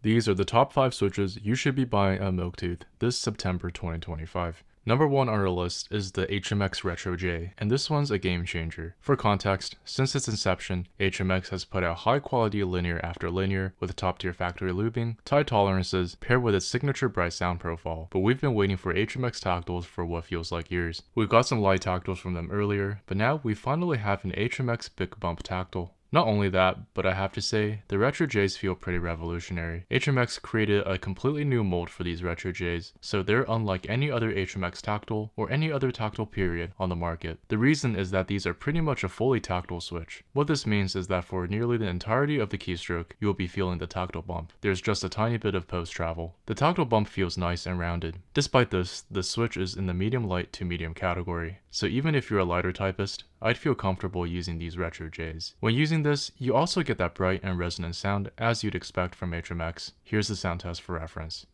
These are the top 5 switches you should be buying at Milktooth this September 2025. Number 1 on our list is the HMX Retro J, and this one's a game changer. For context, since its inception, HMX has put out high quality linear after linear with top tier factory looping, tight tolerances, paired with its signature bright sound profile. But we've been waiting for HMX tactiles for what feels like years. We've got some light tactiles from them earlier, but now we finally have an HMX Big Bump tactile. Not only that, but I have to say, the Retro Js feel pretty revolutionary. HMX created a completely new mold for these Retro Js, so they're unlike any other HMX tactile or any other tactile period on the market. The reason is that these are pretty much a fully tactile switch. What this means is that for nearly the entirety of the keystroke, you will be feeling the tactile bump. There's just a tiny bit of post travel. The tactile bump feels nice and rounded. Despite this, the switch is in the medium light to medium category, so even if you're a lighter typist, I'd feel comfortable using these Retro Js. When using this, you also get that bright and resonant sound as you'd expect from HMX. Here's the sound test for reference.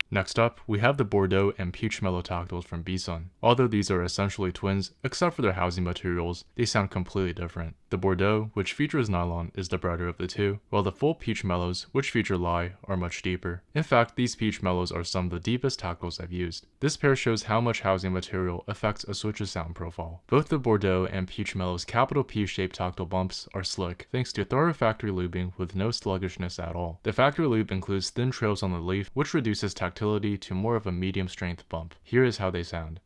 Next up, we have the Bordeaux and Peach Mellow tactiles from Bison. Although these are essentially twins, except for their housing materials, they sound completely different. The Bordeaux, which features nylon, is the brighter of the two, while the full Peach Mellows, which feature lye, are much deeper. In fact, these Peach Mellows are some of the deepest tactiles I've used. This pair shows how much housing material affects a switch's sound profile. Both the Bordeaux and Peach Mellow's capital P-shaped tactile bumps are slick, thanks to thorough factory looping with no sluggishness at all. The factory loop includes thin trails on the leaf, which reduces tactility to more of a medium strength bump. Here is how they sound.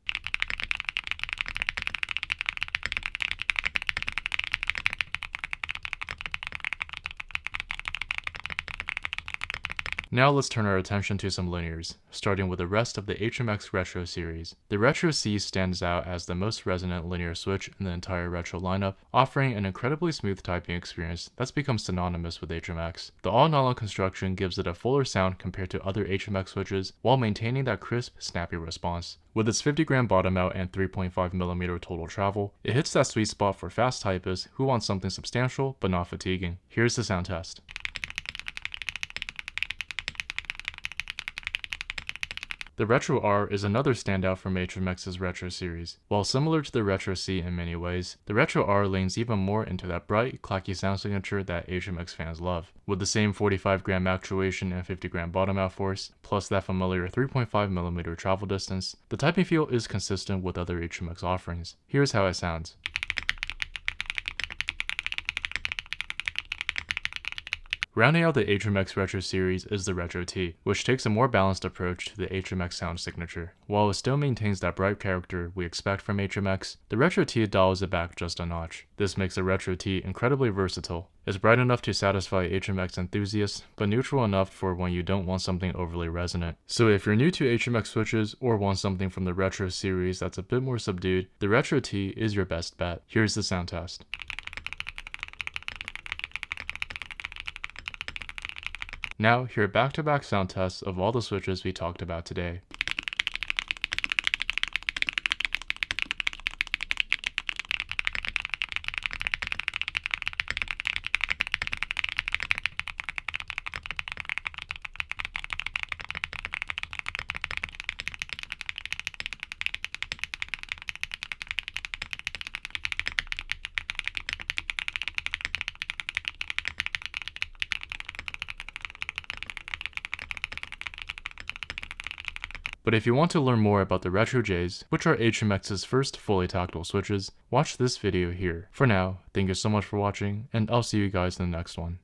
Now let's turn our attention to some linears, starting with the rest of the HMX Retro series. The Retro C stands out as the most resonant linear switch in the entire Retro lineup, offering an incredibly smooth typing experience that's become synonymous with HMX. The all-nylon construction gives it a fuller sound compared to other HMX switches while maintaining that crisp, snappy response. With its 50-gram bottom out and 3.5mm total travel, it hits that sweet spot for fast typists who want something substantial but not fatiguing. Here's the sound test. The Retro R is another standout from HMX's Retro series. While similar to the Retro C in many ways, the Retro R leans even more into that bright, clacky sound signature that HMX fans love. With the same 45-gram actuation and 50-gram bottom out force, plus that familiar 3.5mm travel distance, the typing feel is consistent with other HMX offerings. Here's how it sounds. Rounding out the HMX Retro series is the Retro T, which takes a more balanced approach to the HMX sound signature. While it still maintains that bright character we expect from HMX, the Retro T dials it back just a notch. This makes the Retro T incredibly versatile. It's bright enough to satisfy HMX enthusiasts, but neutral enough for when you don't want something overly resonant. So if you're new to HMX switches or want something from the Retro series that's a bit more subdued, the Retro T is your best bet. Here's the sound test. Now, here are back-to-back sound tests of all the switches we talked about today. But if you want to learn more about the Retro Js, which are HMX's first fully tactile switches, watch this video here. For now, thank you so much for watching, and I'll see you guys in the next one.